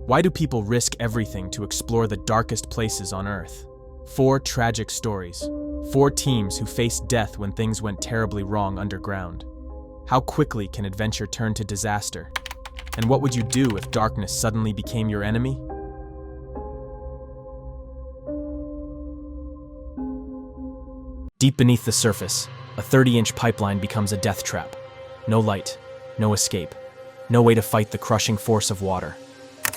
Why do people risk everything to explore the darkest places on Earth? 4 tragic stories. 4 teams who faced death when things went terribly wrong underground. How quickly can adventure turn to disaster? And what would you do if darkness suddenly became your enemy? Deep beneath the surface, a 30-inch pipeline becomes a death trap. No light, no escape, no way to fight the crushing force of water.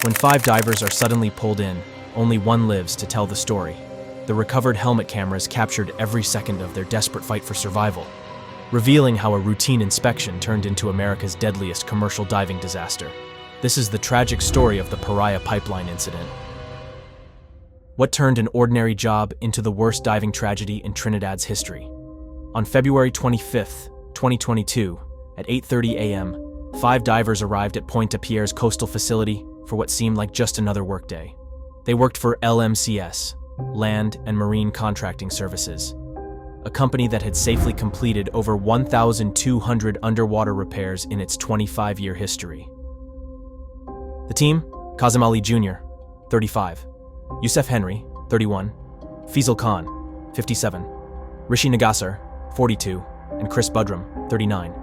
When 5 divers are suddenly pulled in, only one lives to tell the story. The recovered helmet cameras captured every second of their desperate fight for survival, revealing how a routine inspection turned into America's deadliest commercial diving disaster. This is the tragic story of the Paria pipeline incident. What turned an ordinary job into the worst diving tragedy in Trinidad's history? On February 25, 2022, at 8:30 a.m., 5 divers arrived at Pointe-à-Pierre's coastal facility for what seemed like just another workday. They worked for LMCS, Land and Marine Contracting Services, a company that had safely completed over 1,200 underwater repairs in its 25-year history. The team: Kazim Ali Jr., 35, Youssef Henry, 31, Faisal Khan, 57, Rishi Nagasar, 42, and Chris Budrum, 39,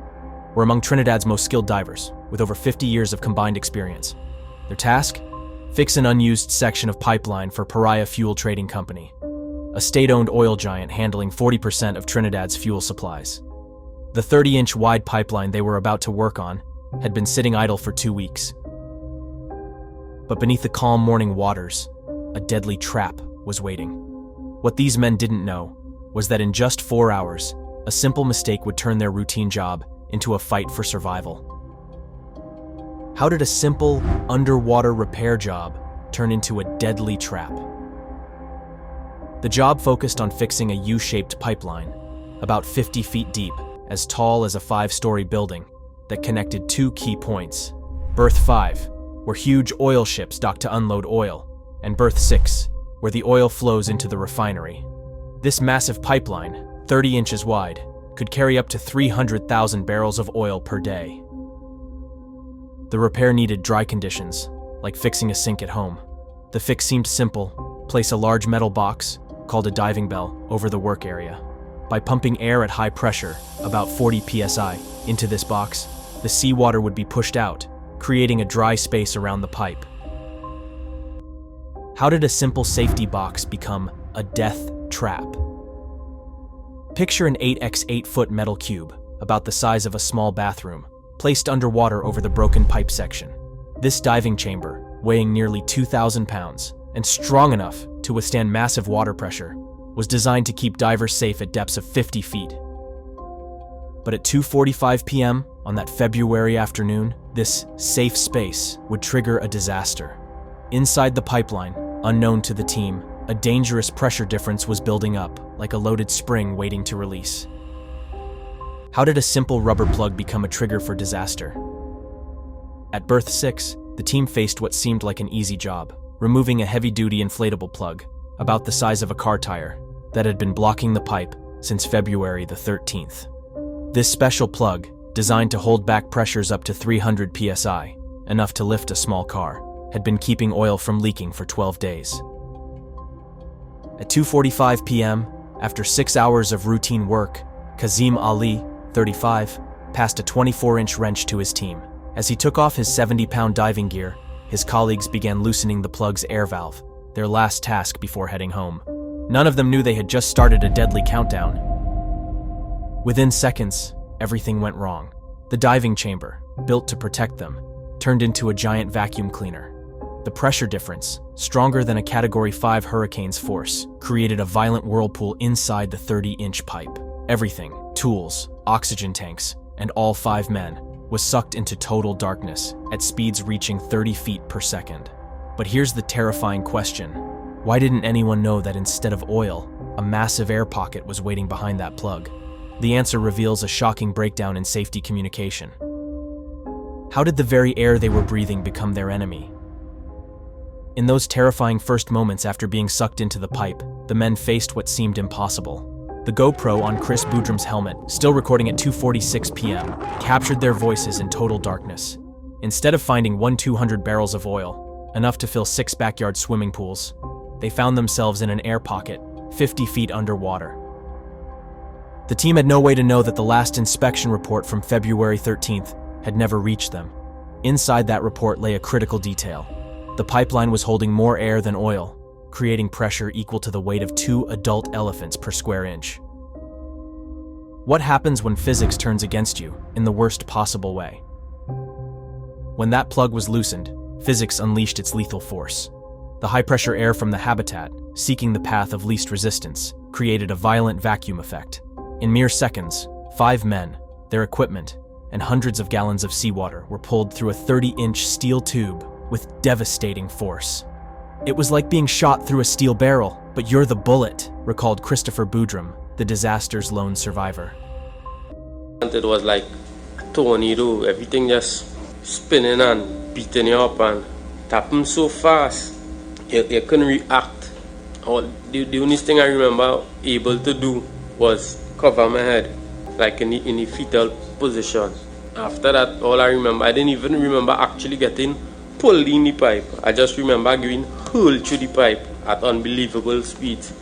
were among Trinidad's most skilled divers, with over 50 years of combined experience. Their task? Fix an unused section of pipeline for Paria Fuel Trading Company, a state-owned oil giant handling 40% of Trinidad's fuel supplies. The 30-inch wide pipeline they were about to work on had been sitting idle for 2 weeks. But beneath the calm morning waters, a deadly trap was waiting. What these men didn't know was that in just 4 hours, a simple mistake would turn their routine job into a fight for survival. How did a simple underwater repair job turn into a deadly trap? The job focused on fixing a U-shaped pipeline, about 50 feet deep, as tall as a 5-story building, that connected 2 key points: Berth 5, where huge oil ships dock to unload oil, and Berth 6, where the oil flows into the refinery. This massive pipeline, 30 inches wide, could carry up to 300,000 barrels of oil per day. The repair needed dry conditions, like fixing a sink at home. The fix seemed simple: place a large metal box, called a diving bell, over the work area. By pumping air at high pressure, about 40 psi, into this box, the seawater would be pushed out, creating a dry space around the pipe. How did a simple safety box become a death trap? Picture an 8x8-foot metal cube, about the size of a small bathroom, placed underwater over the broken pipe section. This diving chamber, weighing nearly 2,000 pounds and strong enough to withstand massive water pressure, was designed to keep divers safe at depths of 50 feet. But at 2:45 p.m. on that February afternoon, this safe space would trigger a disaster. Inside the pipeline, unknown to the team, a dangerous pressure difference was building up, like a loaded spring waiting to release. How did a simple rubber plug become a trigger for disaster? At Berth 6, the team faced what seemed like an easy job: removing a heavy-duty inflatable plug, about the size of a car tire, that had been blocking the pipe since February the 13th. This special plug, designed to hold back pressures up to 300 psi, enough to lift a small car, had been keeping oil from leaking for 12 days. At 2:45 p.m., after 6 hours of routine work, Kazim Ali, 35, passed a 24-inch wrench to his team. As he took off his 70-pound diving gear, his colleagues began loosening the plug's air valve, their last task before heading home. None of them knew they had just started a deadly countdown. Within seconds, everything went wrong. The diving chamber, built to protect them, turned into a giant vacuum cleaner. The pressure difference, stronger than a Category 5 hurricane's force, created a violent whirlpool inside the 30-inch pipe. Everything, tools, oxygen tanks, and all 5 men, was sucked into total darkness at speeds reaching 30 feet per second. But here's the terrifying question: why didn't anyone know that instead of oil, a massive air pocket was waiting behind that plug? The answer reveals a shocking breakdown in safety communication. How did the very air they were breathing become their enemy? In those terrifying first moments after being sucked into the pipe, the men faced what seemed impossible. The GoPro on Chris Budrum's helmet, still recording at 2:46 p.m., captured their voices in total darkness. Instead of finding 1,200 barrels of oil, enough to fill 6 backyard swimming pools. They found themselves in an air pocket, 50 feet underwater. The team had no way to know that the last inspection report from February 13th had never reached them. Inside that report lay a critical detail. The pipeline was holding more air than oil, creating pressure equal to the weight of 2 adult elephants per square inch. What happens when physics turns against you in the worst possible way? When that plug was loosened, physics unleashed its lethal force. The high-pressure air from the habitat, seeking the path of least resistance, created a violent vacuum effect. In mere seconds, 5 men, their equipment, and hundreds of gallons of seawater were pulled through a 30-inch steel tube with devastating force. It was like being shot through a steel barrel, but you're the bullet, recalled Christopher Boudrum, the disaster's lone survivor. It was like a tornado, everything just spinning and beating you up and tapping so fast, you couldn't react. The only thing I remember able to do was cover my head, like in the fetal position. After that, all I remember, I didn't even remember actually getting pulled in the pipe. I just remember going hurled through the pipe at unbelievable speeds.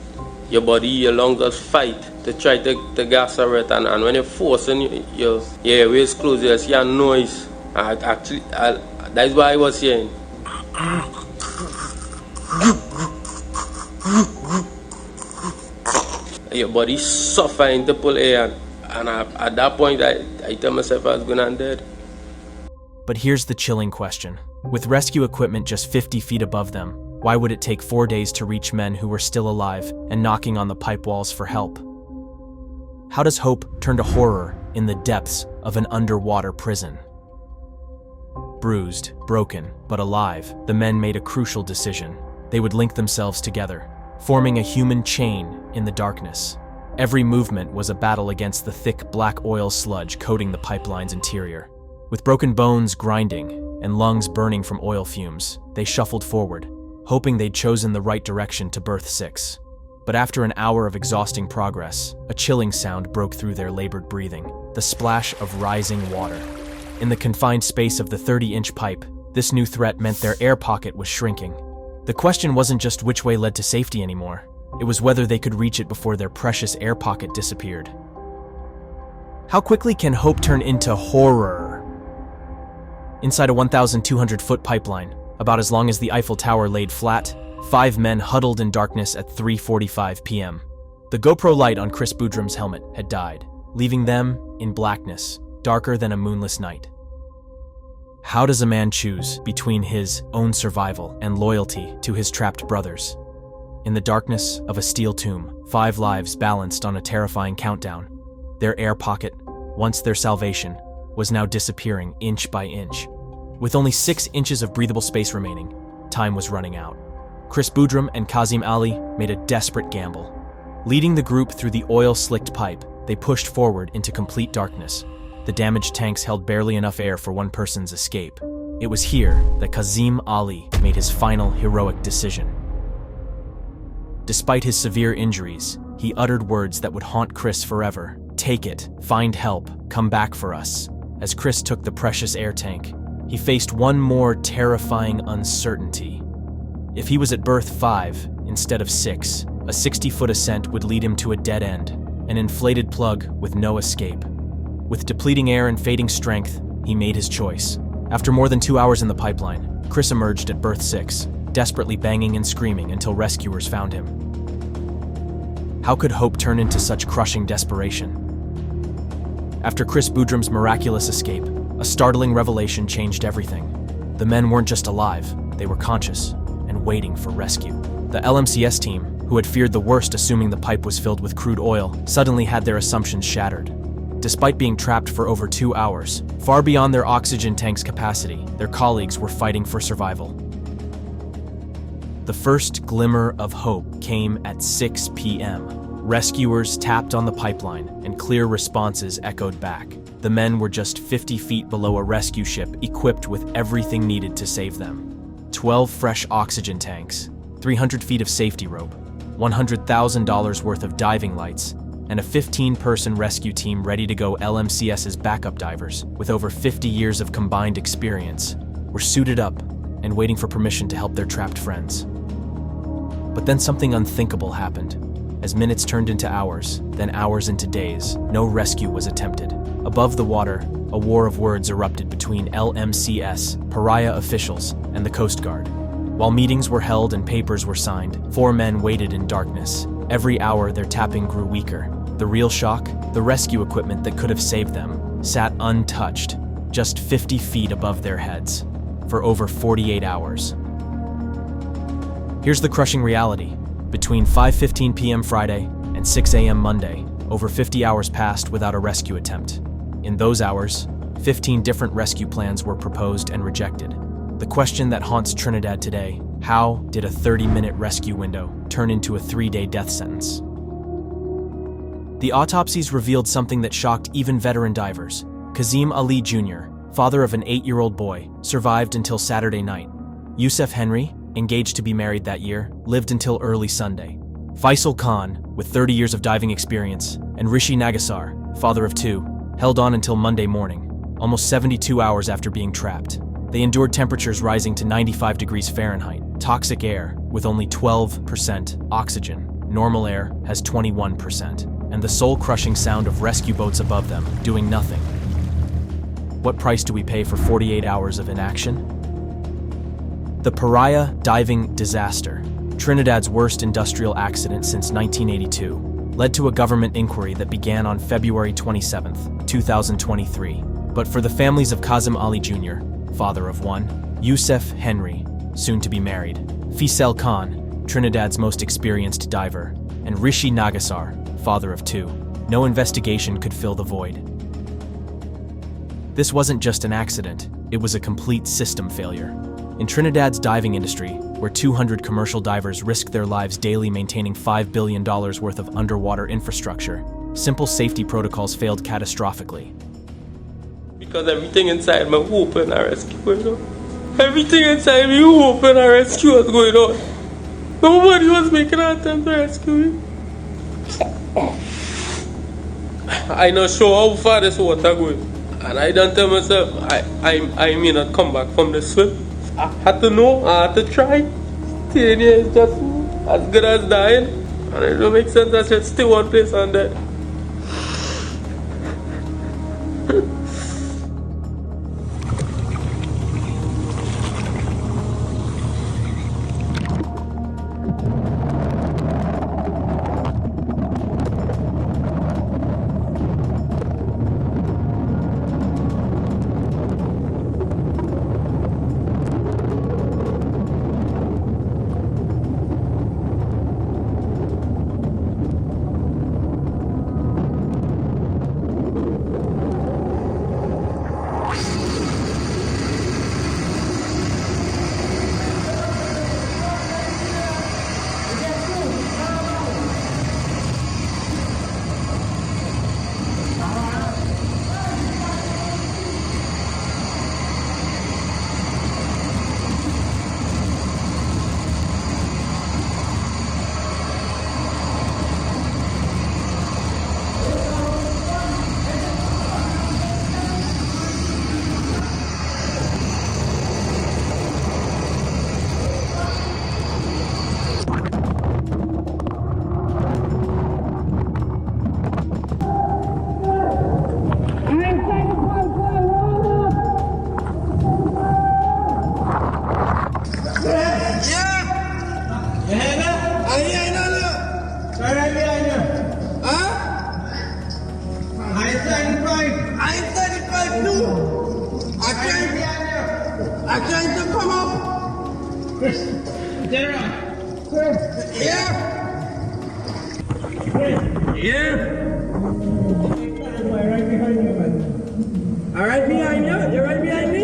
Your body, your lungs just fight to try to gas it, and when you're forcing your airways close, you see a noise. That's why I was hearing. Your body suffering to pull air, and at that point I tell myself I was going to end dead. But here's the chilling question. With rescue equipment just 50 feet above them, why would it take 4 days to reach men who were still alive and knocking on the pipe walls for help? How does hope turn to horror in the depths of an underwater prison? Bruised, broken, but alive, the men made a crucial decision. They would link themselves together, forming a human chain in the darkness. Every movement was a battle against the thick black oil sludge coating the pipeline's interior. With broken bones grinding and lungs burning from oil fumes, they shuffled forward, hoping they'd chosen the right direction to berth 6. But after an hour of exhausting progress, a chilling sound broke through their labored breathing, the splash of rising water. In the confined space of the 30-inch pipe, this new threat meant their air pocket was shrinking. The question wasn't just which way led to safety anymore. It was whether they could reach it before their precious air pocket disappeared. How quickly can hope turn into horror? Inside a 1,200-foot pipeline, about as long as the Eiffel Tower laid flat, 5 men huddled in darkness at 3:45 p.m. The GoPro light on Chris Boudrum's helmet had died, leaving them in blackness, darker than a moonless night. How does a man choose between his own survival and loyalty to his trapped brothers? In the darkness of a steel tomb, 5 lives balanced on a terrifying countdown. Their air pocket, once their salvation, was now disappearing inch by inch. With only 6 inches of breathable space remaining, time was running out. Chris Boudrum and Kazim Ali made a desperate gamble. Leading the group through the oil-slicked pipe, they pushed forward into complete darkness. The damaged tanks held barely enough air for one person's escape. It was here that Kazim Ali made his final heroic decision. Despite his severe injuries, he uttered words that would haunt Chris forever. "Take it, find help, come back for us." As Chris took the precious air tank, he faced one more terrifying uncertainty. If he was at berth 5 instead of 6, a 60-foot ascent would lead him to a dead end, an inflated plug with no escape. With depleting air and fading strength, he made his choice. After more than 2 hours in the pipeline, Chris emerged at berth 6, desperately banging and screaming until rescuers found him. How could hope turn into such crushing desperation? After Chris Boudrum's miraculous escape, a startling revelation changed everything. The men weren't just alive, they were conscious and waiting for rescue. The LMCS team, who had feared the worst assuming the pipe was filled with crude oil, suddenly had their assumptions shattered. Despite being trapped for over 2 hours, far beyond their oxygen tank's capacity, their colleagues were fighting for survival. The first glimmer of hope came at 6 p.m. Rescuers tapped on the pipeline, and clear responses echoed back. The men were just 50 feet below a rescue ship equipped with everything needed to save them. 12 fresh oxygen tanks, 300 feet of safety rope, $100,000 worth of diving lights, and a 15-person rescue team ready to go. LMCS's backup divers, with over 50 years of combined experience, were suited up and waiting for permission to help their trapped friends. But then something unthinkable happened. As minutes turned into hours, then hours into days, no rescue was attempted. Above the water, a war of words erupted between LMCS, Paria officials, and the Coast Guard. While meetings were held and papers were signed, 4 men waited in darkness. Every hour, their tapping grew weaker. The real shock? The rescue equipment that could have saved them sat untouched, just 50 feet above their heads, for over 48 hours. Here's the crushing reality. Between 5:15 p.m. Friday and 6 a.m. Monday, over 50 hours passed without a rescue attempt. In those hours, 15 different rescue plans were proposed and rejected. The question that haunts Trinidad today: how did a 30-minute rescue window turn into a 3-day death sentence? The autopsies revealed something that shocked even veteran divers. Kazim Ali Jr., father of an 8-year-old boy, survived until Saturday night. Yusuf Henry, engaged to be married that year, lived until early Sunday. Faisal Khan, with 30 years of diving experience, and Rishi Nagasar, father of 2, held on until Monday morning, almost 72 hours after being trapped. They endured temperatures rising to 95 degrees Fahrenheit, toxic air with only 12% oxygen. Normal air has 21%, and the soul-crushing sound of rescue boats above them, doing nothing. What price do we pay for 48 hours of inaction? The Paria diving disaster, Trinidad's worst industrial accident since 1982, led to a government inquiry that began on February 27, 2023. But for the families of Kazim Ali Jr., father of 1, Yusuf Henry, soon to be married, Faisal Khan, Trinidad's most experienced diver, and Rishi Nagasar, father of 2, no investigation could fill the void. This wasn't just an accident, it was a complete system failure. In Trinidad's diving industry, where 200 commercial divers risk their lives daily maintaining $5 billion worth of underwater infrastructure, simple safety protocols failed catastrophically. Because everything inside me hope and I rescue going on. Everything inside me hope and I rescue was going on. Nobody was making an attempt to rescue me. I'm not sure how far this water going. And I don't tell myself I may not come back from this swim. I had to know, I had to try. Staying here is just as good as dying. And it don't make sense I should stay one place and die. Right behind you? You're right behind me?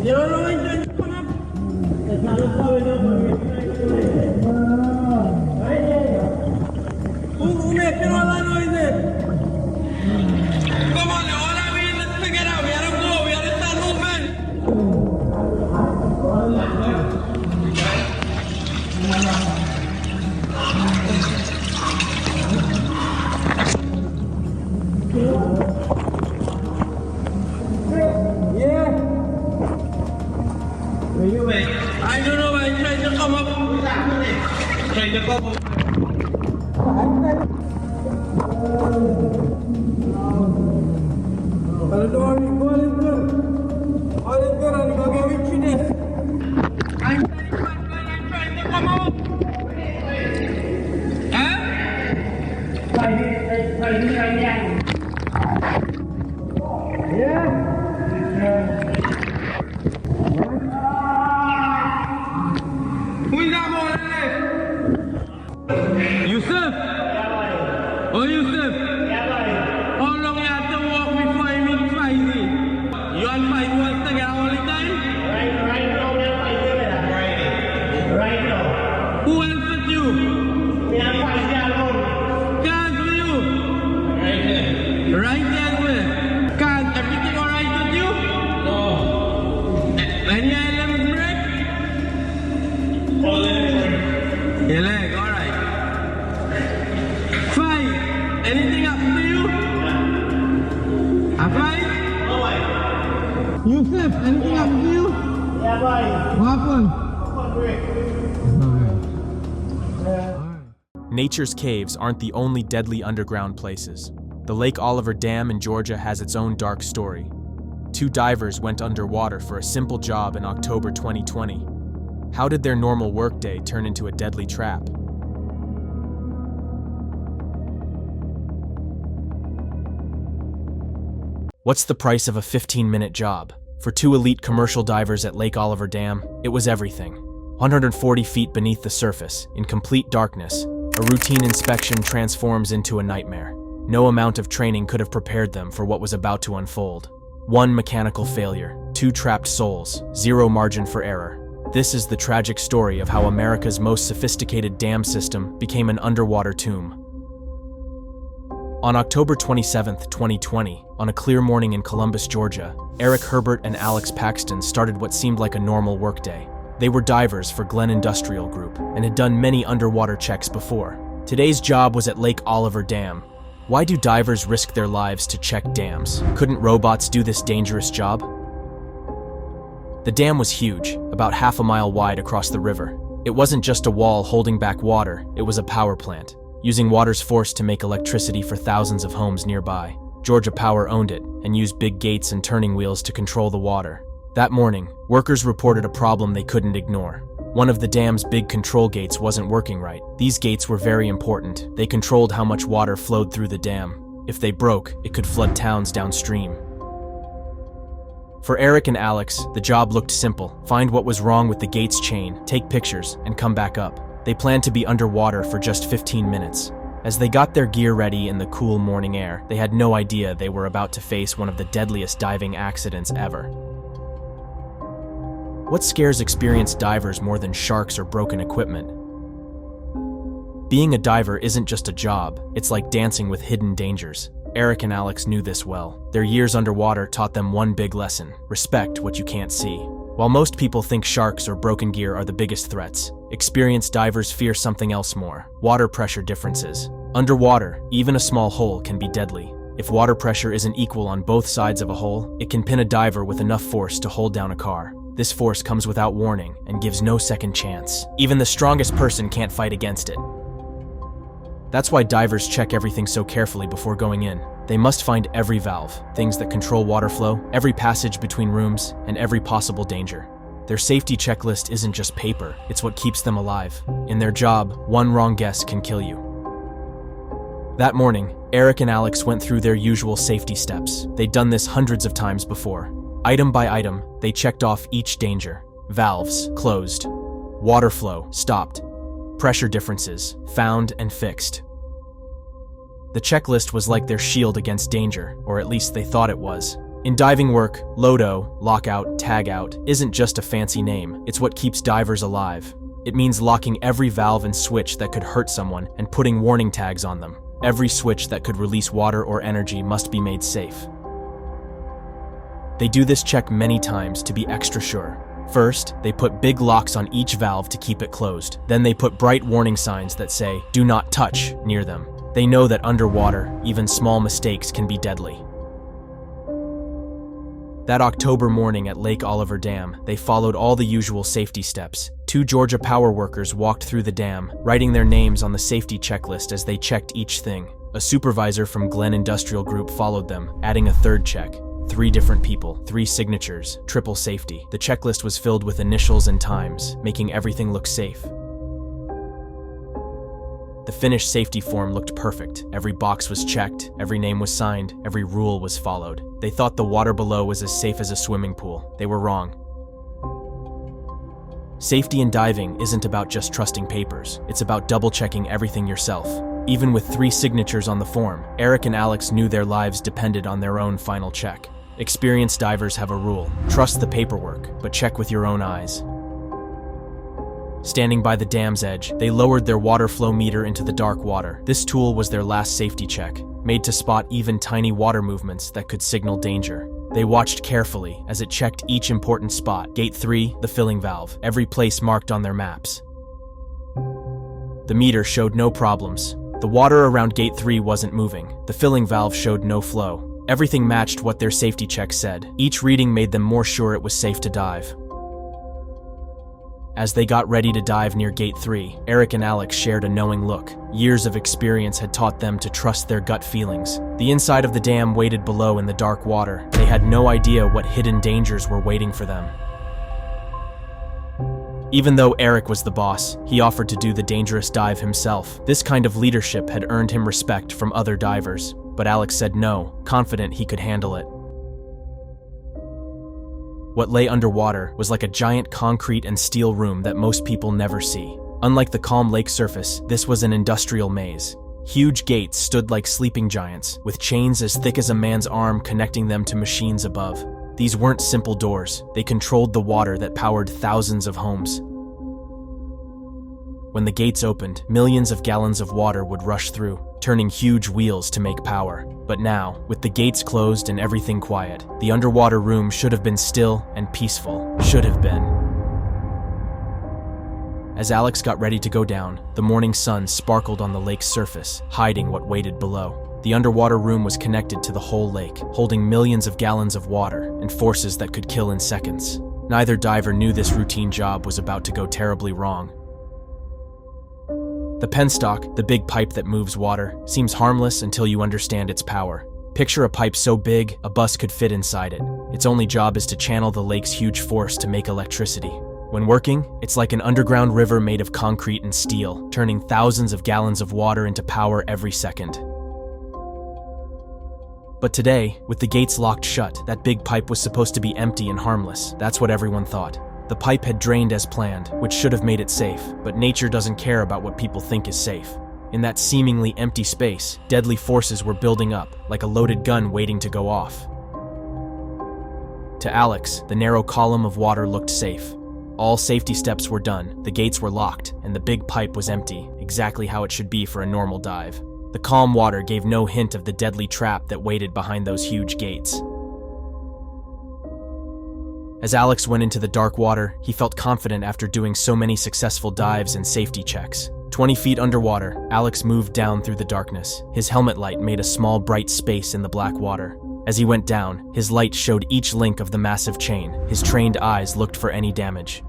You don't know when you're come up? It's not coming up. Who making all that noise there? Come on, all that we let's figure it out. We gotta go. We gotta start moving. I don't know why I tried to come up. Tried to come up. Don't worry, all is good. All is good, I'm gonna give you this. I'm trying to come up. Huh? Yeah. Who is that boy? Yusuf? Oh, Yusuf? How long you have to walk before you meet Feisty? You and Feisty was together all the time? Right now, we are fighting. Right now. Who else with you? We are fighting alone. Cars with you? Right there. Right there with? Cars, everything alright with you? No. Any items break? All in. Your leg, alright. Fight, anything happen to you? A fight? No way. Yusuf, anything happen to you? Yeah, boy. What happened? Come break. Nature's caves aren't the only deadly underground places. The Lake Oliver Dam in Georgia has its own dark story. Two divers went underwater for a simple job in October 2020. How did their normal workday turn into a deadly trap? What's the price of a 15-minute job? For two elite commercial divers at Lake Oliver Dam, it was everything. 140 feet beneath the surface, in complete darkness, a routine inspection transforms into a nightmare. No amount of training could have prepared them for what was about to unfold. One mechanical failure, two trapped souls, zero margin for error. This is the tragic story of how America's most sophisticated dam system became an underwater tomb. On October 27, 2020, on a clear morning in Columbus, Georgia, Eric Herbert and Alex Paxton started what seemed like a normal workday. They were divers for Glenn Industrial Group and had done many underwater checks before. Today's job was at Lake Oliver Dam. Why do divers risk their lives to check dams? Couldn't robots do this dangerous job? The dam was huge, about half a mile wide across the river. It wasn't just a wall holding back water, it was a power plant, using water's force to make electricity for thousands of homes nearby. Georgia Power owned it and used big gates and turning wheels to control the water. That morning, workers reported a problem they couldn't ignore. One of the dam's big control gates wasn't working right. These gates were very important. They controlled how much water flowed through the dam. If they broke, it could flood towns downstream. For Eric and Alex, the job looked simple. Find what was wrong with the gate's chain, take pictures, and come back up. They planned to be underwater for just 15 minutes. As they got their gear ready in the cool morning air, they had no idea they were about to face one of the deadliest diving accidents ever. What scares experienced divers more than sharks or broken equipment? Being a diver isn't just a job, it's like dancing with hidden dangers. Eric and Alex knew this well. Their years underwater taught them one big lesson: respect what you can't see. While most people think sharks or broken gear are the biggest threats, experienced divers fear something else more: water pressure differences. Underwater, even a small hole can be deadly. If water pressure isn't equal on both sides of a hole, it can pin a diver with enough force to hold down a car. This force comes without warning and gives no second chance. Even the strongest person can't fight against it. That's why divers check everything so carefully before going in. They must find every valve, things that control water flow, every passage between rooms, and every possible danger. Their safety checklist isn't just paper, it's what keeps them alive. In their job, one wrong guess can kill you. That morning, Eric and Alex went through their usual safety steps. They'd done this hundreds of times before. Item by item, they checked off each danger. Valves, closed. Water flow, stopped. Pressure differences, found and fixed. The checklist was like their shield against danger, or at least they thought it was. In diving work, LODO, lockout, tagout, isn't just a fancy name, it's what keeps divers alive. It means locking every valve and switch that could hurt someone and putting warning tags on them. Every switch that could release water or energy must be made safe. They do this check many times to be extra sure. First, they put big locks on each valve to keep it closed. Then they put bright warning signs that say, "Do not touch," near them. They know that underwater, even small mistakes can be deadly. That October morning at Lake Oliver Dam, they followed all the usual safety steps. 2 Georgia power workers walked through the dam, writing their names on the safety checklist as they checked each thing. A supervisor from Glen Industrial Group followed them, adding a 3rd check. 3 different people, 3 signatures, triple safety. The checklist was filled with initials and times, making everything look safe. The finished safety form looked perfect. Every box was checked, every name was signed, every rule was followed. They thought the water below was as safe as a swimming pool. They were wrong. Safety in diving isn't about just trusting papers. It's about double-checking everything yourself. Even with 3 signatures on the form, Eric and Alex knew their lives depended on their own final check. Experienced divers have a rule: trust the paperwork, but check with your own eyes. Standing by the dam's edge, they lowered their water flow meter into the dark water. This tool was their last safety check, made to spot even tiny water movements that could signal danger. They watched carefully as it checked each important spot: Gate 3, the filling valve, every place marked on their maps. The meter showed no problems. The water around Gate 3 wasn't moving. The filling valve showed no flow. Everything matched what their safety check said. Each reading made them more sure it was safe to dive. As they got ready to dive near Gate 3, Eric and Alex shared a knowing look. Years of experience had taught them to trust their gut feelings. The inside of the dam waited below in the dark water. They had no idea what hidden dangers were waiting for them. Even though Eric was the boss, he offered to do the dangerous dive himself. This kind of leadership had earned him respect from other divers. But Alex said no, confident he could handle it. What lay underwater was like a giant concrete and steel room that most people never see. Unlike the calm lake surface, this was an industrial maze. Huge gates stood like sleeping giants, with chains as thick as a man's arm connecting them to machines above. These weren't simple doors. They controlled the water that powered thousands of homes. When the gates opened, millions of gallons of water would rush through, turning huge wheels to make power. But now, with the gates closed and everything quiet, the underwater room should have been still and peaceful. Should have been. As Alex got ready to go down, the morning sun sparkled on the lake's surface, hiding what waited below. The underwater room was connected to the whole lake, holding millions of gallons of water and forces that could kill in seconds. Neither diver knew this routine job was about to go terribly wrong. The penstock, the big pipe that moves water, seems harmless until you understand its power. Picture a pipe so big, a bus could fit inside it. Its only job is to channel the lake's huge force to make electricity. When working, it's like an underground river made of concrete and steel, turning thousands of gallons of water into power every second. But today, with the gates locked shut, that big pipe was supposed to be empty and harmless. That's what everyone thought. The pipe had drained as planned, which should have made it safe, but nature doesn't care about what people think is safe. In that seemingly empty space, deadly forces were building up, like a loaded gun waiting to go off. To Alex, the narrow column of water looked safe. All safety steps were done, the gates were locked, and the big pipe was empty, exactly how it should be for a normal dive. The calm water gave no hint of the deadly trap that waited behind those huge gates. As Alex went into the dark water, he felt confident after doing so many successful dives and safety checks. 20 feet underwater, Alex moved down through the darkness. His helmet light made a small bright space in the black water. As he went down, his light showed each link of the massive chain. His trained eyes looked for any damage.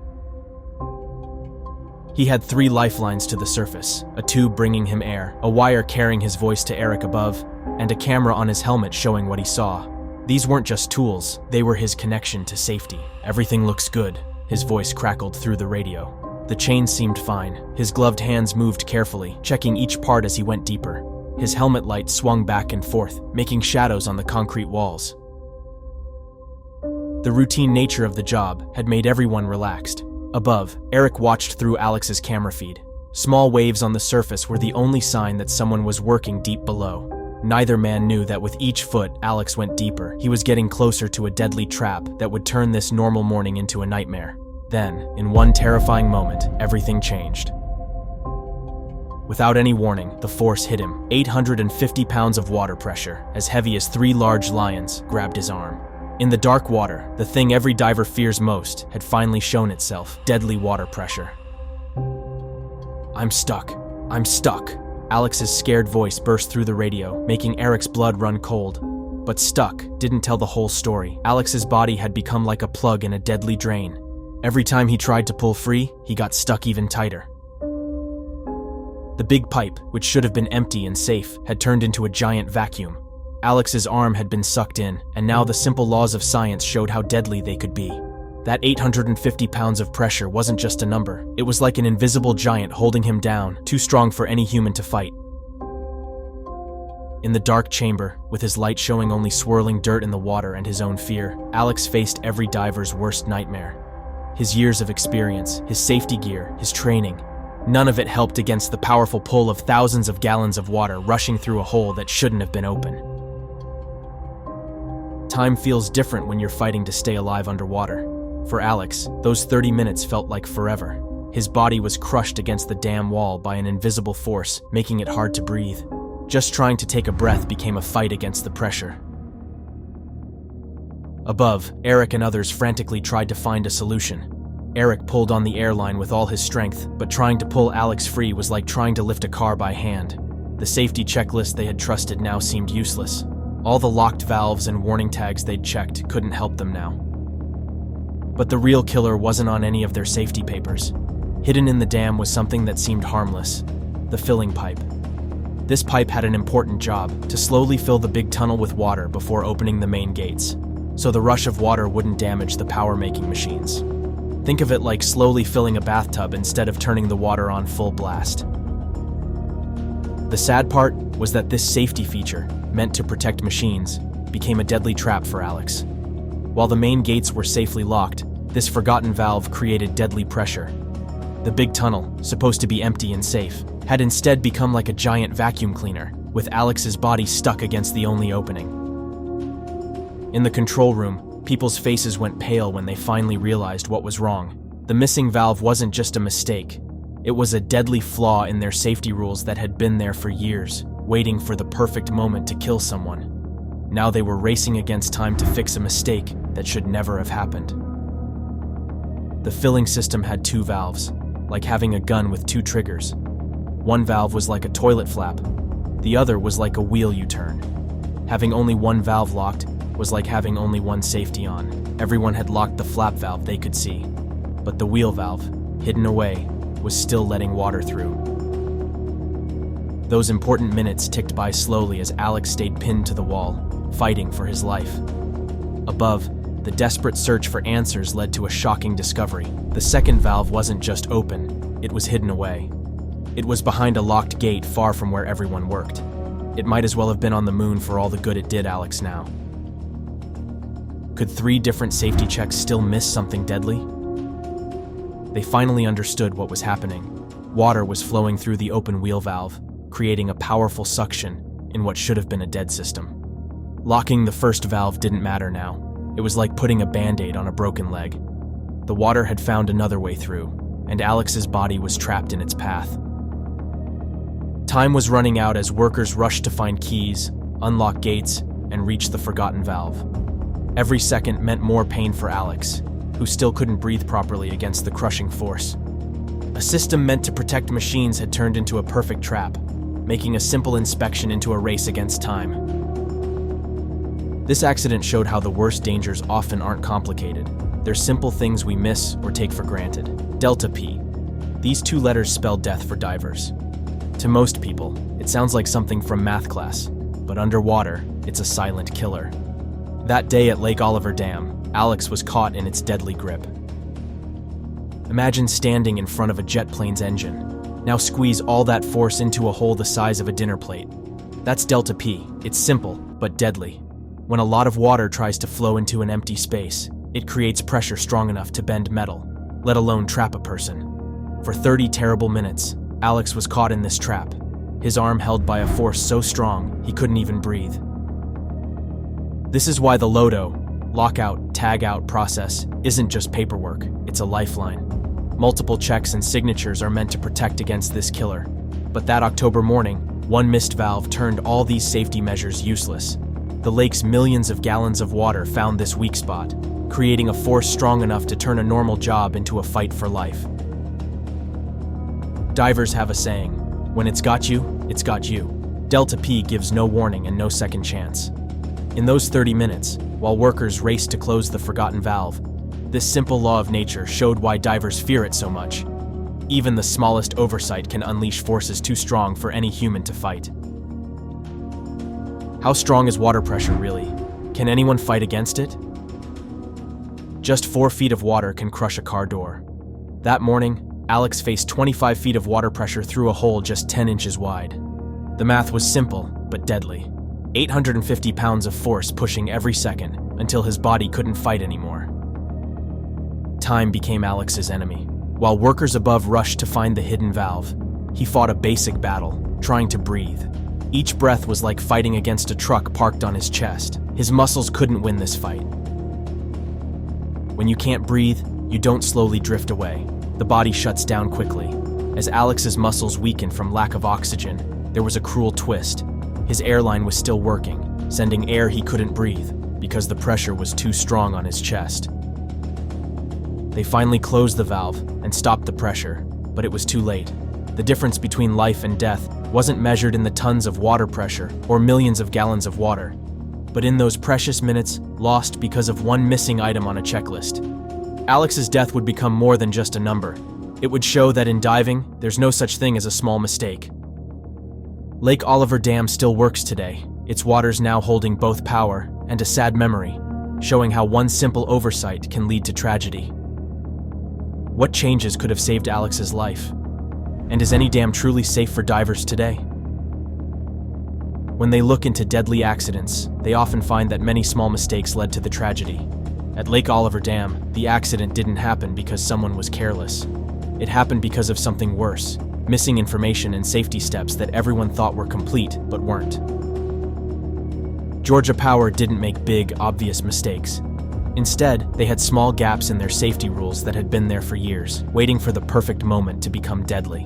He had 3 lifelines to the surface, a tube bringing him air, a wire carrying his voice to Eric above, and a camera on his helmet showing what he saw. These weren't just tools, they were his connection to safety. Everything looks good, his voice crackled through the radio. The chain seemed fine. His gloved hands moved carefully, checking each part as he went deeper. His helmet light swung back and forth, making shadows on the concrete walls. The routine nature of the job had made everyone relaxed. Above, Eric watched through Alex's camera feed. Small waves on the surface were the only sign that someone was working deep below. Neither man knew that with each foot Alex went deeper, he was getting closer to a deadly trap that would turn this normal morning into a nightmare. Then, in one terrifying moment, everything changed. Without any warning, the force hit him. 850 pounds of water pressure, as heavy as 3 large lions, grabbed his arm. In the dark water, the thing every diver fears most had finally shown itself: deadly water pressure. "I'm stuck. I'm stuck." Alex's scared voice burst through the radio, making Eric's blood run cold. But stuck didn't tell the whole story. Alex's body had become like a plug in a deadly drain. Every time he tried to pull free, he got stuck even tighter. The big pipe, which should have been empty and safe, had turned into a giant vacuum. Alex's arm had been sucked in, and now the simple laws of science showed how deadly they could be. That 850 pounds of pressure wasn't just a number. It was like an invisible giant holding him down, too strong for any human to fight. In the dark chamber, with his light showing only swirling dirt in the water and his own fear, Alex faced every diver's worst nightmare. His years of experience, his safety gear, his training, none of it helped against the powerful pull of thousands of gallons of water rushing through a hole that shouldn't have been open. Time feels different when you're fighting to stay alive underwater. For Alex, those 30 minutes felt like forever. His body was crushed against the dam wall by an invisible force, making it hard to breathe. Just trying to take a breath became a fight against the pressure. Above, Eric and others frantically tried to find a solution. Eric pulled on the airline with all his strength, but trying to pull Alex free was like trying to lift a car by hand. The safety checklist they had trusted now seemed useless. All the locked valves and warning tags they'd checked couldn't help them now. But the real killer wasn't on any of their safety papers. Hidden in the dam was something that seemed harmless: the filling pipe. This pipe had an important job: to slowly fill the big tunnel with water before opening the main gates, so the rush of water wouldn't damage the power-making machines. Think of it like slowly filling a bathtub instead of turning the water on full blast. The sad part was that this safety feature, meant to protect machines, became a deadly trap for Alex. While the main gates were safely locked, this forgotten valve created deadly pressure. The big tunnel, supposed to be empty and safe, had instead become like a giant vacuum cleaner, with Alex's body stuck against the only opening. In the control room, people's faces went pale when they finally realized what was wrong. The missing valve wasn't just a mistake. It was a deadly flaw in their safety rules that had been there for years, waiting for the perfect moment to kill someone. Now they were racing against time to fix a mistake that should never have happened. The filling system had two valves, like having a gun with two triggers. One valve was like a toilet flap. The other was like a wheel you turn. Having only one valve locked was like having only one safety on. Everyone had locked the flap valve they could see, but the wheel valve, hidden away, was still letting water through. Those important minutes ticked by slowly as Alex stayed pinned to the wall, fighting for his life. Above, the desperate search for answers led to a shocking discovery. The second valve wasn't just open, it was hidden away. It was behind a locked gate far from where everyone worked. It might as well have been on the moon for all the good it did Alex now. Could 3 different safety checks still miss something deadly? They finally understood what was happening. Water was flowing through the open wheel valve, creating a powerful suction in what should have been a dead system. Locking the first valve didn't matter now. It was like putting a band-aid on a broken leg. The water had found another way through, and Alex's body was trapped in its path. Time was running out as workers rushed to find keys, unlock gates, and reach the forgotten valve. Every second meant more pain for Alex, who still couldn't breathe properly against the crushing force. A system meant to protect machines had turned into a perfect trap, making a simple inspection into a race against time. This accident showed how the worst dangers often aren't complicated. They're simple things we miss or take for granted. Delta P. These 2 letters spell death for divers. To most people, it sounds like something from math class, but underwater, it's a silent killer. That day at Lake Oliver Dam, Alex was caught in its deadly grip. Imagine standing in front of a jet plane's engine. Now squeeze all that force into a hole the size of a dinner plate. That's Delta P. It's simple, but deadly. When a lot of water tries to flow into an empty space, it creates pressure strong enough to bend metal, let alone trap a person. For 30 terrible minutes, Alex was caught in this trap, his arm held by a force so strong he couldn't even breathe. This is why the LOTO, lockout, tag-out process, isn't just paperwork, it's a lifeline. Multiple checks and signatures are meant to protect against this killer. But that October morning, one missed valve turned all these safety measures useless. The lake's millions of gallons of water found this weak spot, creating a force strong enough to turn a normal job into a fight for life. Divers have a saying, when it's got you, it's got you. Delta P gives no warning and no second chance. In those 30 minutes, while workers raced to close the forgotten valve, this simple law of nature showed why divers fear it so much. Even the smallest oversight can unleash forces too strong for any human to fight. How strong is water pressure really? Can anyone fight against it? Just 4 feet of water can crush a car door. That morning, Alex faced 25 feet of water pressure through a hole just 10 inches wide. The math was simple, but deadly. 850 pounds of force pushing every second until his body couldn't fight anymore. Time became Alex's enemy. While workers above rushed to find the hidden valve, he fought a basic battle, trying to breathe. Each breath was like fighting against a truck parked on his chest. His muscles couldn't win this fight. When you can't breathe, you don't slowly drift away. The body shuts down quickly. As Alex's muscles weakened from lack of oxygen, there was a cruel twist. His airline was still working, sending air he couldn't breathe because the pressure was too strong on his chest. They finally closed the valve and stopped the pressure, but it was too late. The difference between life and death wasn't measured in the tons of water pressure or millions of gallons of water, but in those precious minutes lost because of one missing item on a checklist. Alex's death would become more than just a number. It would show that in diving, there's no such thing as a small mistake. Lake Oliver Dam still works today, its waters now holding both power and a sad memory, showing how one simple oversight can lead to tragedy. What changes could have saved Alex's life? And is any dam truly safe for divers today? When they look into deadly accidents, they often find that many small mistakes led to the tragedy. At Lake Oliver Dam, the accident didn't happen because someone was careless. It happened because of something worse, missing information and safety steps that everyone thought were complete but weren't. Georgia Power didn't make big, obvious mistakes. Instead, they had small gaps in their safety rules that had been there for years, waiting for the perfect moment to become deadly.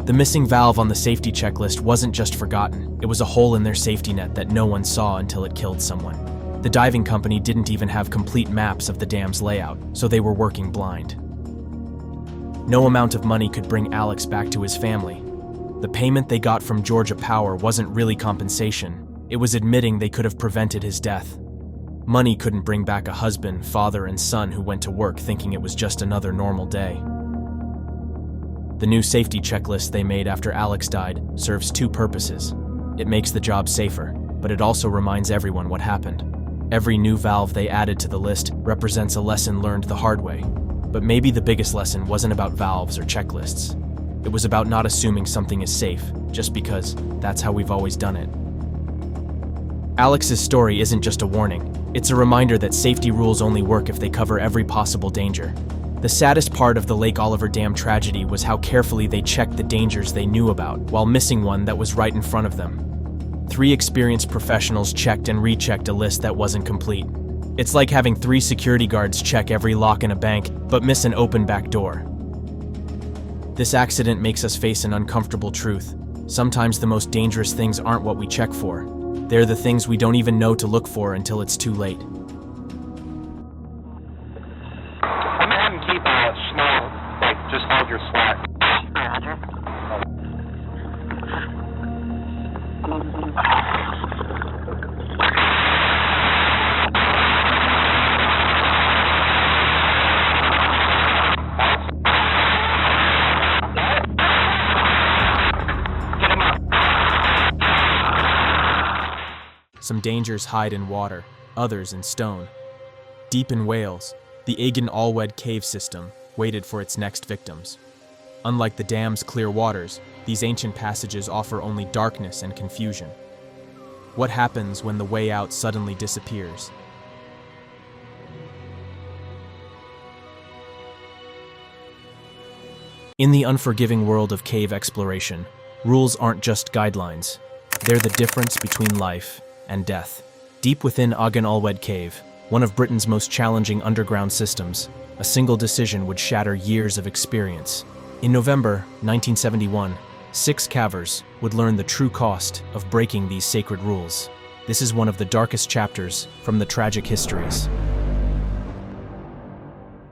The missing valve on the safety checklist wasn't just forgotten, it was a hole in their safety net that no one saw until it killed someone. The diving company didn't even have complete maps of the dam's layout, so they were working blind. No amount of money could bring Alex back to his family. The payment they got from Georgia Power wasn't really compensation, it was admitting they could have prevented his death. Money couldn't bring back a husband, father, and son who went to work thinking it was just another normal day. The new safety checklist they made after Alex died serves 2 purposes. It makes the job safer, but it also reminds everyone what happened. Every new valve they added to the list represents a lesson learned the hard way. But maybe the biggest lesson wasn't about valves or checklists. It was about not assuming something is safe, just because that's how we've always done it. Alex's story isn't just a warning. It's a reminder that safety rules only work if they cover every possible danger. The saddest part of the Lake Oliver Dam tragedy was how carefully they checked the dangers they knew about while missing one that was right in front of them. 3 experienced professionals checked and rechecked a list that wasn't complete. It's like having 3 security guards check every lock in a bank, but miss an open back door. This accident makes us face an uncomfortable truth. Sometimes the most dangerous things aren't what we check for. They're the things we don't even know to look for until it's too late. I'm gonna have him keep snow, like just hold your slack. Some dangers hide in water, others in stone. Deep in Wales, the Agen Allwedd cave system waited for its next victims. Unlike the dam's clear waters, these ancient passages offer only darkness and confusion. What happens when the way out suddenly disappears? In the unforgiving world of cave exploration, rules aren't just guidelines. They're the difference between life and death. Deep within Agen Allwedd Cave, one of Britain's most challenging underground systems, a single decision would shatter years of experience. In November 1971, 6 cavers would learn the true cost of breaking these sacred rules. This is one of the darkest chapters from the tragic Histories.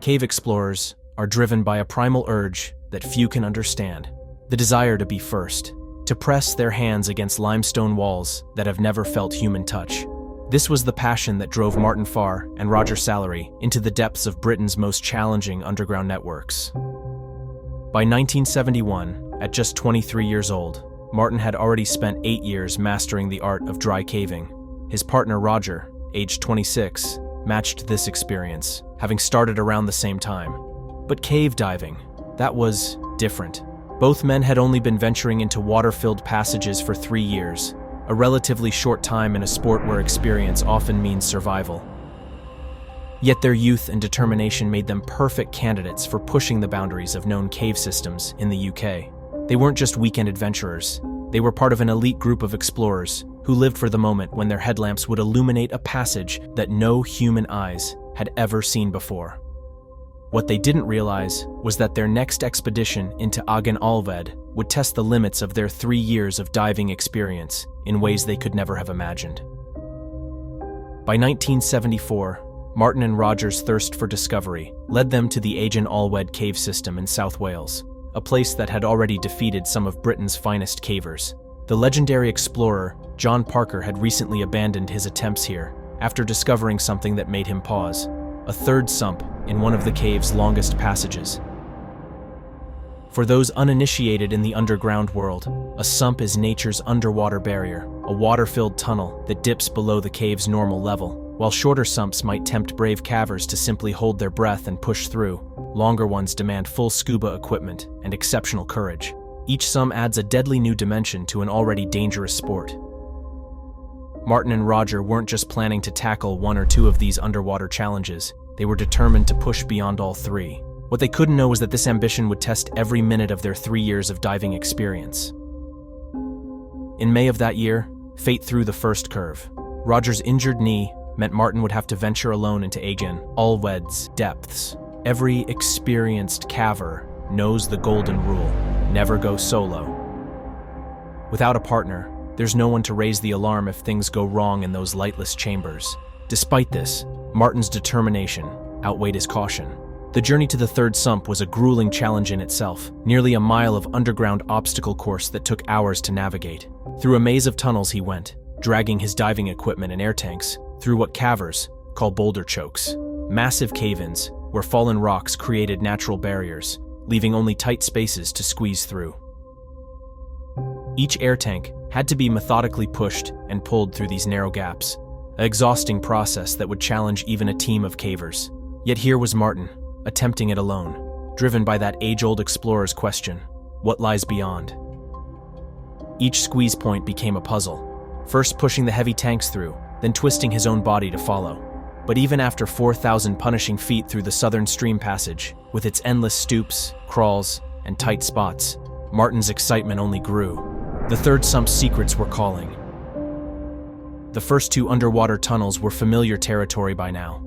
Cave explorers are driven by a primal urge that few can understand, the desire to be first, to press their hands against limestone walls that have never felt human touch. This was the passion that drove Martin Farr and Roger Sallery into the depths of Britain's most challenging underground networks. By 1971, at just 23 years old, Martin had already spent 8 years mastering the art of dry caving. His partner Roger, aged 26, matched this experience, having started around the same time. But cave diving, that was different. Both men had only been venturing into water-filled passages for 3 years, a relatively short time in a sport where experience often means survival. Yet their youth and determination made them perfect candidates for pushing the boundaries of known cave systems in the UK. They weren't just weekend adventurers. They were part of an elite group of explorers who lived for the moment when their headlamps would illuminate a passage that no human eyes had ever seen before. What they didn't realize was that their next expedition into Agen Allwedd would test the limits of their 3 years of diving experience in ways they could never have imagined. By 1974, Martin and Roger's thirst for discovery led them to the Agen Allwedd cave system in South Wales, a place that had already defeated some of Britain's finest cavers. The legendary explorer John Parker had recently abandoned his attempts here after discovering something that made him pause: a third sump in one of the cave's longest passages. For those uninitiated in the underground world, a sump is nature's underwater barrier, a water-filled tunnel that dips below the cave's normal level. While shorter sumps might tempt brave cavers to simply hold their breath and push through, longer ones demand full scuba equipment and exceptional courage. Each sump adds a deadly new dimension to an already dangerous sport. Martin and Roger weren't just planning to tackle 1 or 2 of these underwater challenges. They were determined to push beyond all 3. What they couldn't know was that this ambition would test every minute of their 3 years of diving experience. In May of that year, fate threw the first curve. Roger's injured knee meant Martin would have to venture alone into Agen Allwedd's depths. Every experienced caver knows the golden rule: never go solo. Without a partner, there's no one to raise the alarm if things go wrong in those lightless chambers. Despite this, Martin's determination outweighed his caution. The journey to the third sump was a grueling challenge in itself, nearly a mile of underground obstacle course that took hours to navigate. Through a maze of tunnels he went, dragging his diving equipment and air tanks, through what cavers call boulder chokes, massive cave-ins where fallen rocks created natural barriers, leaving only tight spaces to squeeze through. Each air tank had to be methodically pushed and pulled through these narrow gaps, an exhausting process that would challenge even a team of cavers. Yet here was Martin, attempting it alone, driven by that age-old explorer's question: what lies beyond? Each squeeze point became a puzzle, first pushing the heavy tanks through, then twisting his own body to follow. But even after 4,000 punishing feet through the southern stream passage, with its endless stoops, crawls, and tight spots, Martin's excitement only grew. The third sump's secrets were calling. The first 2 underwater tunnels were familiar territory by now.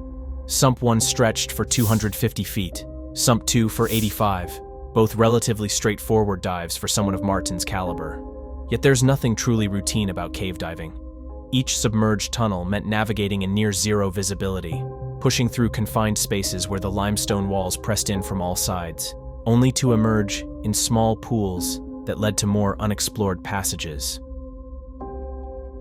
Sump 1 stretched for 250 feet, Sump 2 for 85, both relatively straightforward dives for someone of Martin's caliber. Yet there's nothing truly routine about cave diving. Each submerged tunnel meant navigating in near-zero visibility, pushing through confined spaces where the limestone walls pressed in from all sides, only to emerge in small pools that led to more unexplored passages.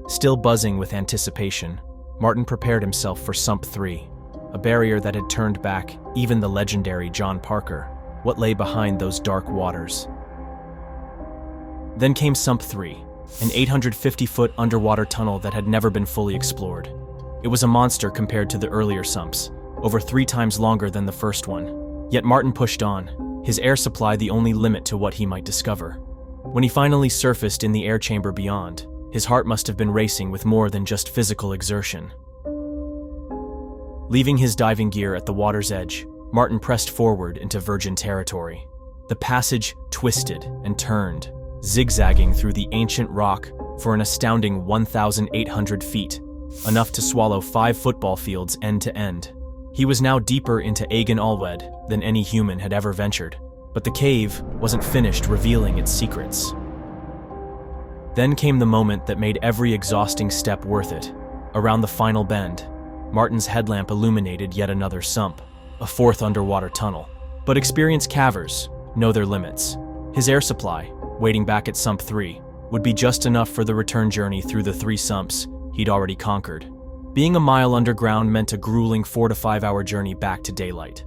Still buzzing with anticipation, Martin prepared himself for Sump 3, a barrier that had turned back even the legendary John Parker. What lay behind those dark waters? Then came Sump 3, an 850-foot underwater tunnel that had never been fully explored. It was a monster compared to the earlier sumps, over 3 times longer than the first one. Yet Martin pushed on, his air supply the only limit to what he might discover. When he finally surfaced in the air chamber beyond, his heart must have been racing with more than just physical exertion. Leaving his diving gear at the water's edge, Martin pressed forward into virgin territory. The passage twisted and turned, zigzagging through the ancient rock for an astounding 1,800 feet, enough to swallow 5 football fields end to end. He was now deeper into Agen Allwedd than any human had ever ventured, but the cave wasn't finished revealing its secrets. Then came the moment that made every exhausting step worth it. Around the final bend, Martin's headlamp illuminated yet another sump, a 4th underwater tunnel. But experienced cavers know their limits. His air supply, waiting back at Sump 3, would be just enough for the return journey through the 3 sumps he'd already conquered. Being a mile underground meant a grueling 4 to 5 hour journey back to daylight.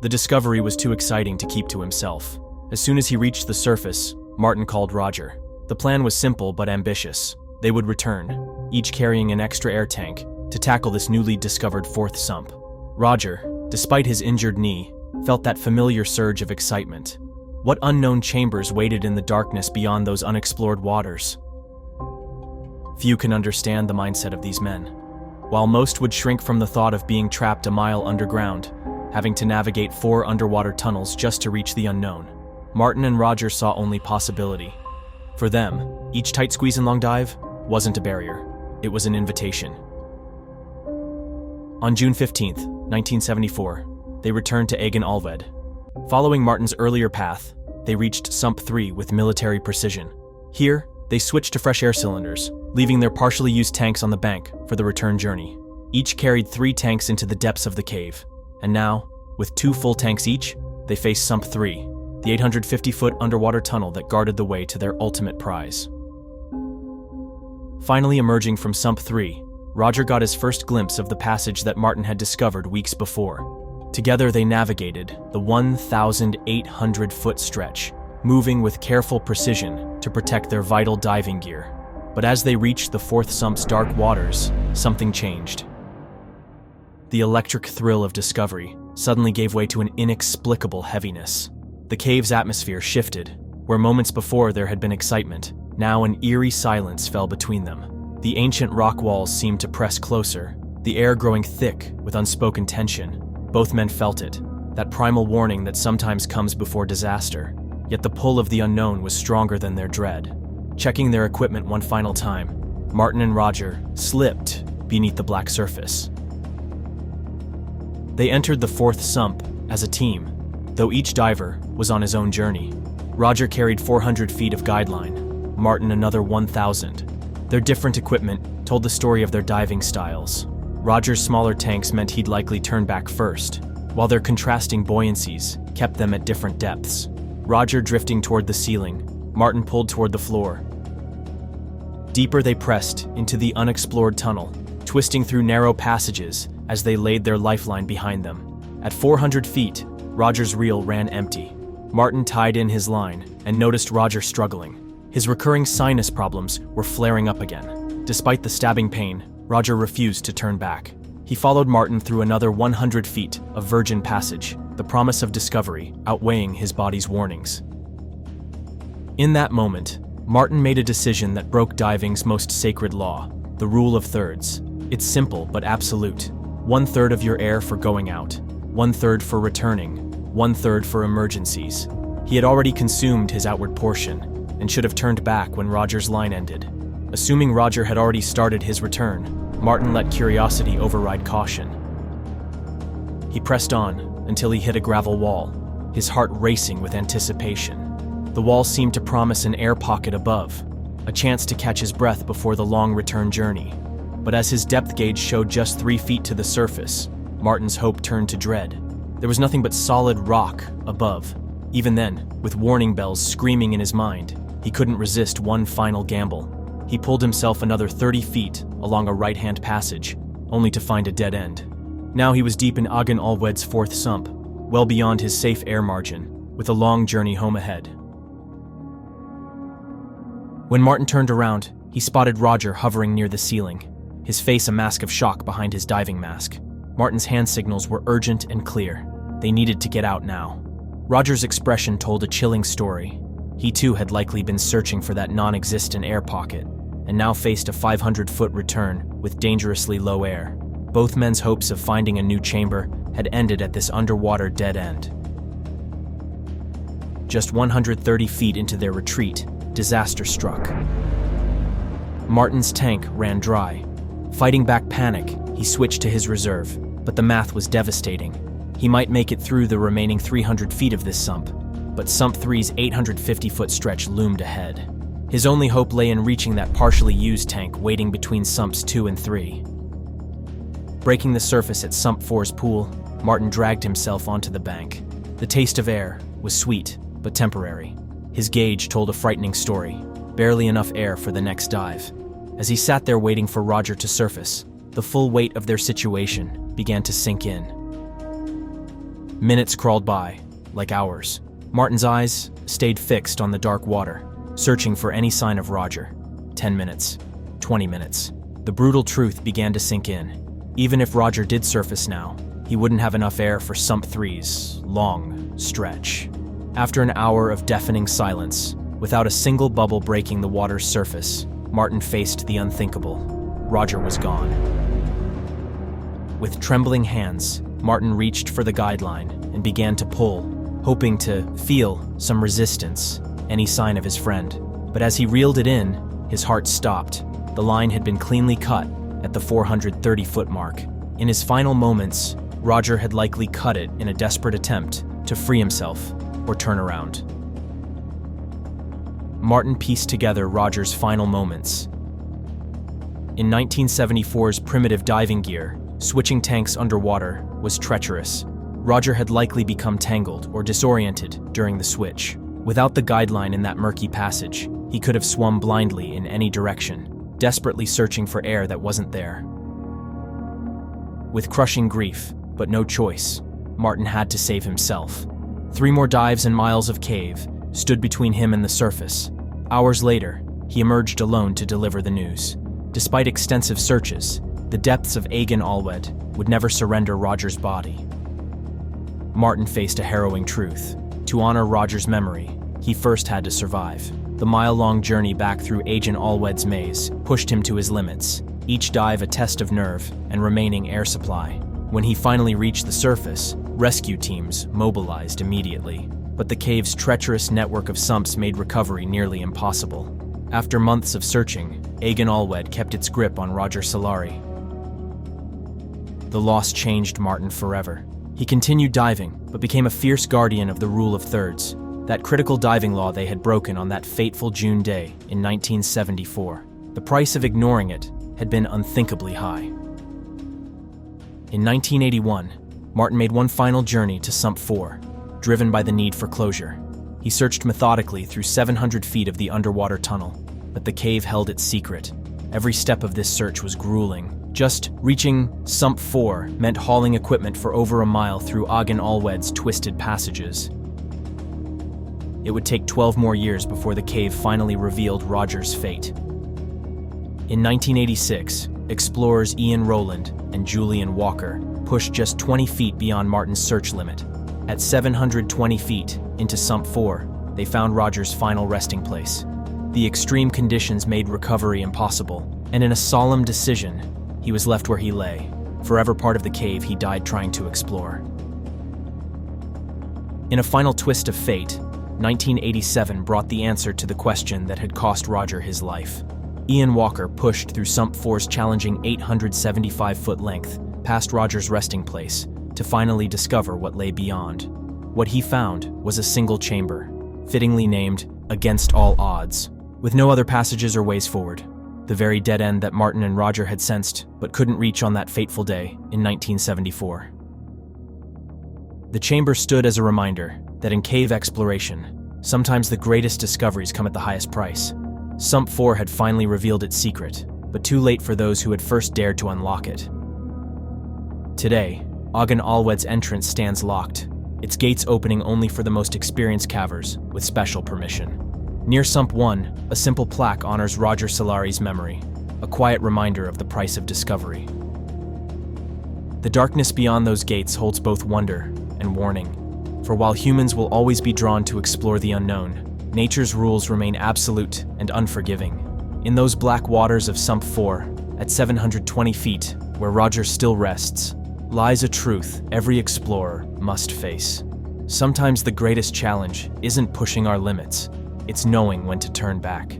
The discovery was too exciting to keep to himself. As soon as he reached the surface, Martin called Roger. The plan was simple but ambitious. They would return, each carrying an extra air tank, to tackle this newly discovered fourth sump. Roger, despite his injured knee, felt that familiar surge of excitement. What unknown chambers waited in the darkness beyond those unexplored waters? Few can understand the mindset of these men. While most would shrink from the thought of being trapped a mile underground, having to navigate 4 underwater tunnels just to reach the unknown, Martin and Roger saw only possibility. For them, each tight squeeze and long dive wasn't a barrier, it was an invitation. On June 15th, 1974, they returned to Agen Allwedd. Following Martin's earlier path, they reached Sump 3 with military precision. Here, they switched to fresh air cylinders, leaving their partially used tanks on the bank for the return journey. Each carried 3 tanks into the depths of the cave, and now, with 2 full tanks each, they faced Sump 3, the 850-foot underwater tunnel that guarded the way to their ultimate prize. Finally emerging from Sump 3, Roger got his first glimpse of the passage that Martin had discovered weeks before. Together they navigated the 1,800-foot stretch, moving with careful precision to protect their vital diving gear. But as they reached the fourth sump's dark waters, something changed. The electric thrill of discovery suddenly gave way to an inexplicable heaviness. The cave's atmosphere shifted. Where moments before there had been excitement, now an eerie silence fell between them. The ancient rock walls seemed to press closer, the air growing thick with unspoken tension. Both men felt it, that primal warning that sometimes comes before disaster. Yet the pull of the unknown was stronger than their dread. Checking their equipment one final time, Martin and Roger slipped beneath the black surface. They entered the fourth sump as a team, though each diver was on his own journey. Roger carried 400 feet of guideline, Martin another 1,000. Their different equipment told the story of their diving styles. Roger's smaller tanks meant he'd likely turn back first, while their contrasting buoyancies kept them at different depths. Roger drifting toward the ceiling, Martin pulled toward the floor. Deeper they pressed into the unexplored tunnel, twisting through narrow passages as they laid their lifeline behind them. At 400 feet, Roger's reel ran empty. Martin tied in his line and noticed Roger struggling. His recurring sinus problems were flaring up again. Despite the stabbing pain, Roger refused to turn back. He followed Martin through another 100 feet of virgin passage, the promise of discovery outweighing his body's warnings. In that moment, Martin made a decision that broke diving's most sacred law, the rule of thirds. It's simple but absolute. 1/3 of your air for going out, 1/3 for returning, 1/3 for emergencies. He had already consumed his outward portion and should have turned back when Roger's line ended. Assuming Roger had already started his return, Martin let curiosity override caution. He pressed on until he hit a gravel wall, his heart racing with anticipation. The wall seemed to promise an air pocket above, a chance to catch his breath before the long return journey. But as his depth gauge showed just 3 feet to the surface, Martin's hope turned to dread. There was nothing but solid rock above. Even then, with warning bells screaming in his mind, he couldn't resist one final gamble. He pulled himself another 30 feet along a right-hand passage, only to find a dead end. Now he was deep in Agen Allwedd's fourth sump, well beyond his safe air margin, with a long journey home ahead. When Martin turned around, he spotted Roger hovering near the ceiling, his face a mask of shock behind his diving mask. Martin's hand signals were urgent and clear. They needed to get out now. Roger's expression told a chilling story. He too had likely been searching for that non-existent air pocket, and now faced a 500-foot return with dangerously low air. Both men's hopes of finding a new chamber had ended at this underwater dead end. Just 130 feet into their retreat, disaster struck. Martin's tank ran dry. Fighting back panic, he switched to his reserve, but the math was devastating. He might make it through the remaining 300 feet of this sump, but Sump 3's 850-foot stretch loomed ahead. His only hope lay in reaching that partially used tank waiting between Sumps 2 and 3. Breaking the surface at Sump 4's pool, Martin dragged himself onto the bank. The taste of air was sweet, but temporary. His gauge told a frightening story, barely enough air for the next dive. As he sat there waiting for Roger to surface, the full weight of their situation began to sink in. Minutes crawled by, like hours. Martin's eyes stayed fixed on the dark water, searching for any sign of Roger. 10 minutes, 20 minutes. The brutal truth began to sink in. Even if Roger did surface now, he wouldn't have enough air for Sump 3's long stretch. After an hour of deafening silence, without a single bubble breaking the water's surface, Martin faced the unthinkable. Roger was gone. With trembling hands, Martin reached for the guideline and began to pull, hoping to feel some resistance, any sign of his friend. But as he reeled it in, his heart stopped. The line had been cleanly cut at the 430-foot mark. In his final moments, Roger had likely cut it in a desperate attempt to free himself or turn around. Martin pieced together Roger's final moments. In 1974's primitive diving gear, switching tanks underwater was treacherous. Roger had likely become tangled or disoriented during the switch. Without the guideline in that murky passage, he could have swum blindly in any direction, desperately searching for air that wasn't there. With crushing grief, but no choice, Martin had to save himself. 3 more dives and miles of cave stood between him and the surface. Hours later, he emerged alone to deliver the news. Despite extensive searches, the depths of Agen Allwedd would never surrender Roger's body. Martin faced a harrowing truth. To honor Roger's memory, he first had to survive. The mile-long journey back through Agen Allwedd's maze pushed him to his limits, each dive a test of nerve and remaining air supply. When he finally reached the surface, rescue teams mobilized immediately, but the cave's treacherous network of sumps made recovery nearly impossible. After months of searching, Agen Allwedd kept its grip on Roger Solari. The loss changed Martin forever. He continued diving, but became a fierce guardian of the rule of thirds, that critical diving law they had broken on that fateful June day in 1974. The price of ignoring it had been unthinkably high. In 1981, Martin made one final journey to Sump 4, driven by the need for closure. He searched methodically through 700 feet of the underwater tunnel, but the cave held its secret. Every step of this search was grueling. Just reaching Sump 4 meant hauling equipment for over a mile through Agen Allwedd's twisted passages. It would take 12 more years before the cave finally revealed Roger's fate. In 1986, explorers Ian Rowland and Julian Walker pushed just 20 feet beyond Martin's search limit. At 720 feet into Sump 4, they found Roger's final resting place. The extreme conditions made recovery impossible, and in a solemn decision, he was left where he lay, forever part of the cave he died trying to explore. In a final twist of fate, 1987 brought the answer to the question that had cost Roger his life. Ian Walker pushed through Sump 4's challenging 875-foot length past Roger's resting place to finally discover what lay beyond. What he found was a single chamber, fittingly named Against All Odds, with no other passages or ways forward. The very dead end that Martin and Roger had sensed but couldn't reach on that fateful day in 1974. The chamber stood as a reminder that in cave exploration, sometimes the greatest discoveries come at the highest price. Sump 4 had finally revealed its secret, but too late for those who had first dared to unlock it. Today, Agen Allwedd's entrance stands locked, its gates opening only for the most experienced cavers with special permission. Near Sump 1, a simple plaque honors Roger Solari's memory, a quiet reminder of the price of discovery. The darkness beyond those gates holds both wonder and warning, for while humans will always be drawn to explore the unknown, nature's rules remain absolute and unforgiving. In those black waters of Sump 4, at 720 feet, where Roger still rests, lies a truth every explorer must face. Sometimes the greatest challenge isn't pushing our limits, it's knowing when to turn back.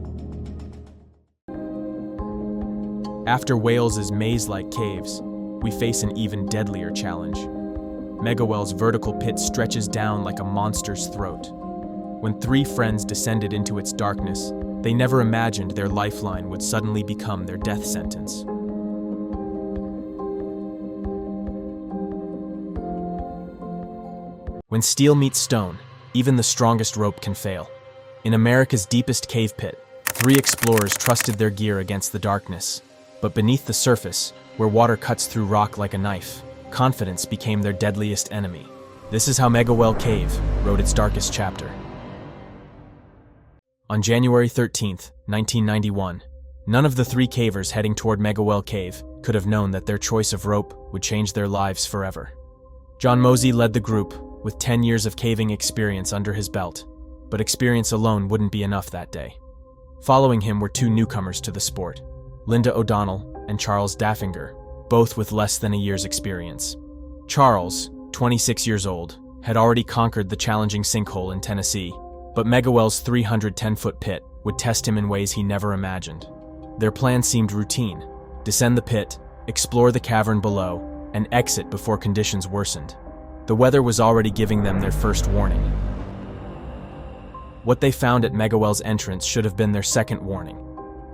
After Wales's maze-like caves, we face an even deadlier challenge. Megawell's vertical pit stretches down like a monster's throat. When 3 friends descended into its darkness, they never imagined their lifeline would suddenly become their death sentence. When steel meets stone, even the strongest rope can fail. In America's deepest cave pit, Three explorers trusted their gear against the darkness, but beneath the surface, where water cuts through rock like a knife, confidence became their deadliest enemy. This is how Megawell Cave wrote its darkest chapter. On January 13th, 1991, none of the three cavers heading toward Megawell Cave could have known that their choice of rope would change their lives forever. John Mosey led the group, with 10 years of caving experience under his belt, but experience alone wouldn't be enough that day. Following him were two newcomers to the sport, Linda O'Donnell and Charles Daffinger, both with less than a year's experience. Charles, 26 years old, had already conquered the challenging sinkhole in Tennessee, but Megawell's 310-foot pit would test him in ways he never imagined. Their plan seemed routine: descend the pit, explore the cavern below, and exit before conditions worsened. The weather was already giving them their first warning. What they found at Megawell's entrance should have been their second warning.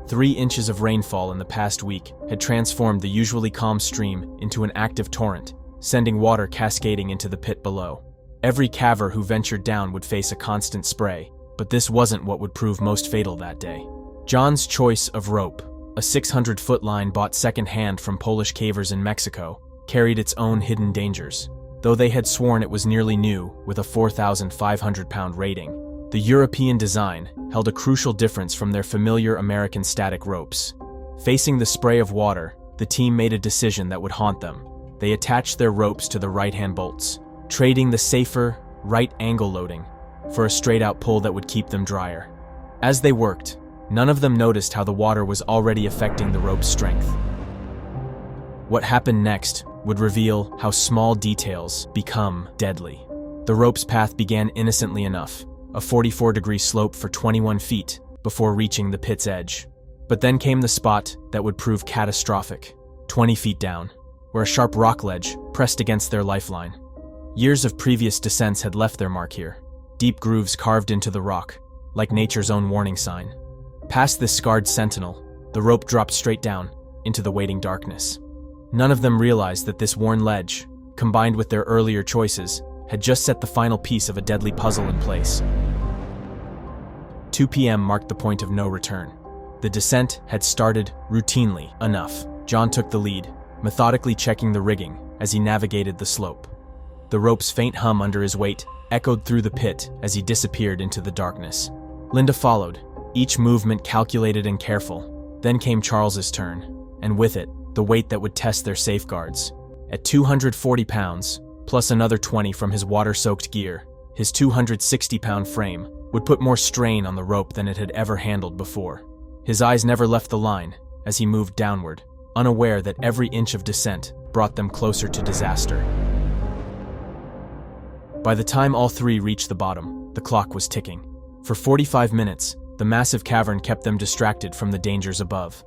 3 inches of rainfall in the past week had transformed the usually calm stream into an active torrent, sending water cascading into the pit below. Every caver who ventured down would face a constant spray, but this wasn't what would prove most fatal that day. John's choice of rope, a 600-foot line bought second-hand from Polish cavers in Mexico, carried its own hidden dangers. Though they had sworn it was nearly new, with a 4,500-pound rating, the European design held a crucial difference from their familiar American static ropes. Facing the spray of water, the team made a decision that would haunt them. They attached their ropes to the right-hand bolts, trading the safer, right-angle loading for a straight-out pull that would keep them drier. As they worked, none of them noticed how the water was already affecting the rope's strength. What happened next would reveal how small details become deadly. The rope's path began innocently enough, a 44-degree slope for 21 feet before reaching the pit's edge. But then came the spot that would prove catastrophic, 20 feet down, where a sharp rock ledge pressed against their lifeline. Years of previous descents had left their mark here, deep grooves carved into the rock, like nature's own warning sign. Past this scarred sentinel, the rope dropped straight down into the waiting darkness. None of them realized that this worn ledge, combined with their earlier choices, had just set the final piece of a deadly puzzle in place. 2 p.m. marked the point of no return. The descent had started routinely enough. John took the lead, methodically checking the rigging as he navigated the slope. The rope's faint hum under his weight echoed through the pit as he disappeared into the darkness. Linda followed, each movement calculated and careful. Then came Charles's turn, and with it, the weight that would test their safeguards. At 240 pounds, plus another 20 from his water-soaked gear, his 260-pound frame would put more strain on the rope than it had ever handled before. His eyes never left the line as he moved downward, unaware that every inch of descent brought them closer to disaster. By the time all three reached the bottom, the clock was ticking. For 45 minutes, the massive cavern kept them distracted from the dangers above.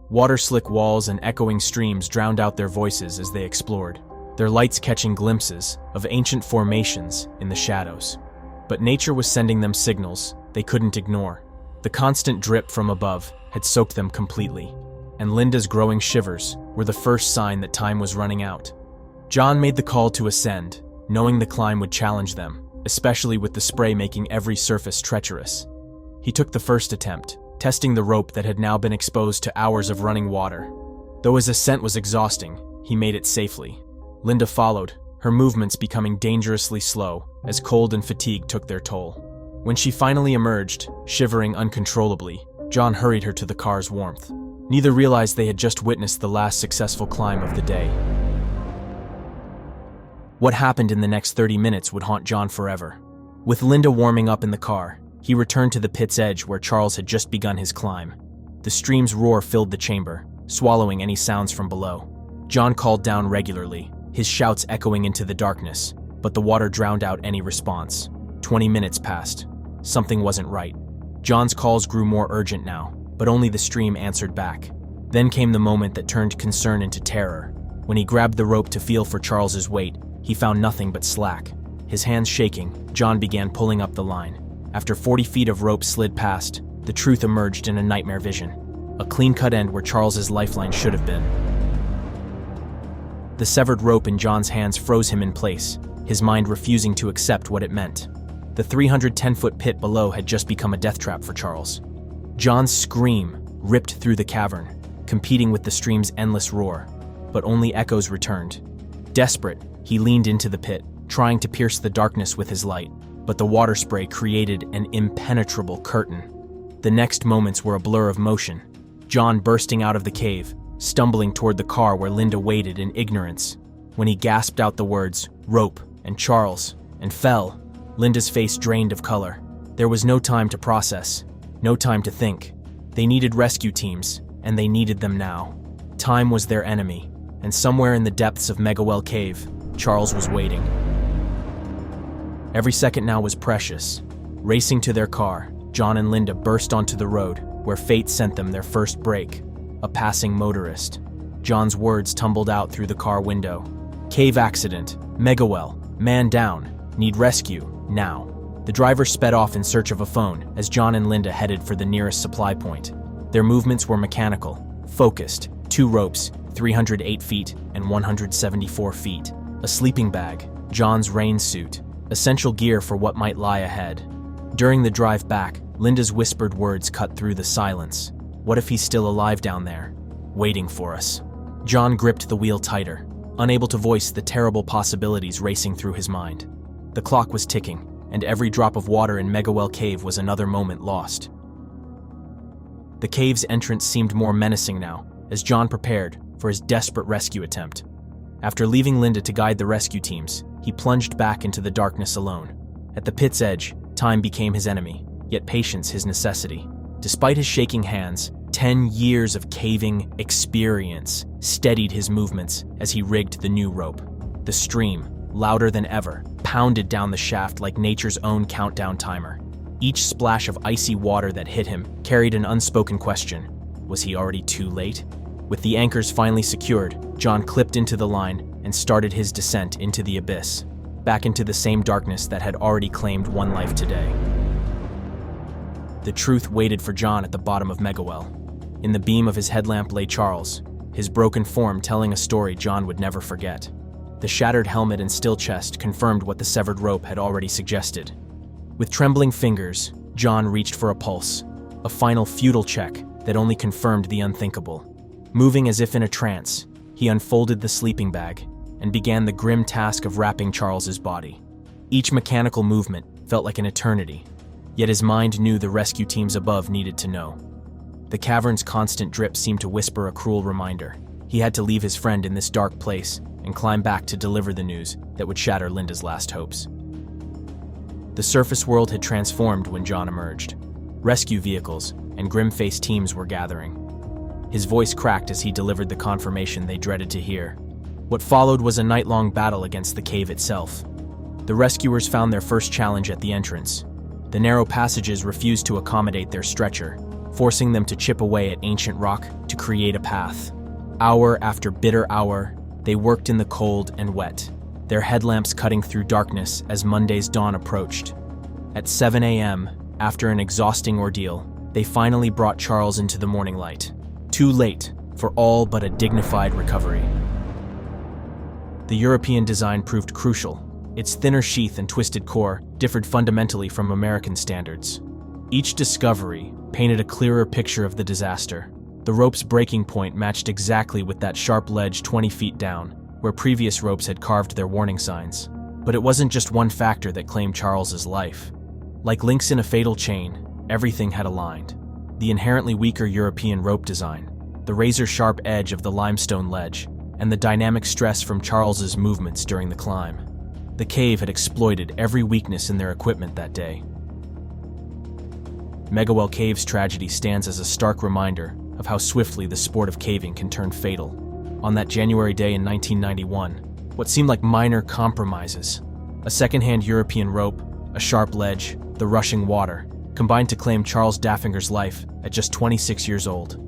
Water-slick walls and echoing streams drowned out their voices as they explored, their lights catching glimpses of ancient formations in the shadows. But nature was sending them signals they couldn't ignore. The constant drip from above had soaked them completely, and Linda's growing shivers were the first sign that time was running out. John made the call to ascend, knowing the climb would challenge them, especially with the spray making every surface treacherous. He took the first attempt, testing the rope that had now been exposed to hours of running water. Though his ascent was exhausting, he made it safely. Linda followed, her movements becoming dangerously slow as cold and fatigue took their toll. When she finally emerged, shivering uncontrollably, John hurried her to the car's warmth. Neither realized they had just witnessed the last successful climb of the day. What happened in the next 30 minutes would haunt John forever. With Linda warming up in the car, he returned to the pit's edge where Charles had just begun his climb. The stream's roar filled the chamber, swallowing any sounds from below. John called down regularly, his shouts echoing into the darkness, but the water drowned out any response. 20 minutes passed. Something wasn't right. John's calls grew more urgent now, but only the stream answered back. Then came the moment that turned concern into terror. When he grabbed the rope to feel for Charles's weight, he found nothing but slack. His hands shaking, John began pulling up the line. After 40 feet of rope slid past, the truth emerged in a nightmare vision. A clean-cut end where Charles's lifeline should have been. The severed rope in John's hands froze him in place, his mind refusing to accept what it meant. The 310-foot pit below had just become a death trap for Charles. John's scream ripped through the cavern, competing with the stream's endless roar, but only echoes returned. Desperate, he leaned into the pit, trying to pierce the darkness with his light, but the water spray created an impenetrable curtain. The next moments were a blur of motion, John bursting out of the cave, stumbling toward the car where Linda waited in ignorance. When he gasped out the words, "Rope," and "Charles," and fell, Linda's face drained of color. There was no time to process, no time to think. They needed rescue teams, and they needed them now. Time was their enemy, and somewhere in the depths of Megawell Cave, Charles was waiting. Every second now was precious. Racing to their car, John and Linda burst onto the road, where fate sent them their first break, a passing motorist. John's words tumbled out through the car window. "Cave accident, Megawell, man down, need rescue, now." The driver sped off in search of a phone as John and Linda headed for the nearest supply point. Their movements were mechanical, focused, 2 ropes, 308 feet and 174 feet, a sleeping bag, John's rain suit, essential gear for what might lie ahead. During the drive back, Linda's whispered words cut through the silence. What if he's still alive down there, waiting for us? John gripped the wheel tighter, unable to voice the terrible possibilities racing through his mind. The clock was ticking, and every drop of water in Megawell Cave was another moment lost. The cave's entrance seemed more menacing now, as John prepared for his desperate rescue attempt. After leaving Linda to guide the rescue teams, he plunged back into the darkness alone. At the pit's edge, time became his enemy, yet patience his necessity. Despite his shaking hands, 10 years of caving experience steadied his movements as he rigged the new rope. The stream, louder than ever, pounded down the shaft like nature's own countdown timer. Each splash of icy water that hit him carried an unspoken question. Was he already too late? With the anchors finally secured, John clipped into the line and started his descent into the abyss, back into the same darkness that had already claimed one life today. The truth waited for John at the bottom of Megawell. In the beam of his headlamp lay Charles, his broken form telling a story John would never forget. The shattered helmet and still chest confirmed what the severed rope had already suggested. With trembling fingers, John reached for a pulse, a final futile check that only confirmed the unthinkable. Moving as if in a trance, he unfolded the sleeping bag and began the grim task of wrapping Charles's body. Each mechanical movement felt like an eternity, yet his mind knew the rescue teams above needed to know. The cavern's constant drip seemed to whisper a cruel reminder. He had to leave his friend in this dark place and climb back to deliver the news that would shatter Linda's last hopes. The surface world had transformed when John emerged. Rescue vehicles and grim-faced teams were gathering. His voice cracked as he delivered the confirmation they dreaded to hear. What followed was a night-long battle against the cave itself. The rescuers found their first challenge at the entrance. The narrow passages refused to accommodate their stretcher, forcing them to chip away at ancient rock to create a path. Hour after bitter hour, they worked in the cold and wet, their headlamps cutting through darkness as Monday's dawn approached. At 7 a.m., after an exhausting ordeal, they finally brought Charles into the morning light. Too late for all but a dignified recovery. The European design proved crucial. Its thinner sheath and twisted core differed fundamentally from American standards. Each discovery painted a clearer picture of the disaster. The rope's breaking point matched exactly with that sharp ledge 20 feet down, where previous ropes had carved their warning signs. But it wasn't just one factor that claimed Charles's life. Like links in a fatal chain, everything had aligned. The inherently weaker European rope design, the razor-sharp edge of the limestone ledge, and the dynamic stress from Charles's movements during the climb. The cave had exploited every weakness in their equipment that day. Megawell Cave's tragedy stands as a stark reminder of how swiftly the sport of caving can turn fatal. On that January day in 1991, what seemed like minor compromises, a second-hand European rope, a sharp ledge, the rushing water, combined to claim Charles Daffinger's life at just 26 years old.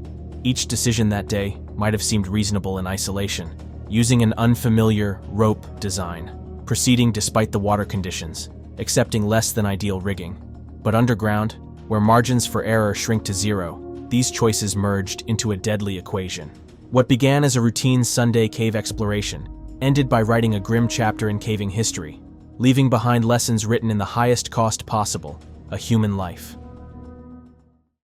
Each decision that day might have seemed reasonable in isolation, using an unfamiliar rope design, proceeding despite the water conditions, accepting less than ideal rigging. But underground, where margins for error shrink to zero, these choices merged into a deadly equation. What began as a routine Sunday cave exploration ended by writing a grim chapter in caving history, leaving behind lessons written in the highest cost possible, a human life.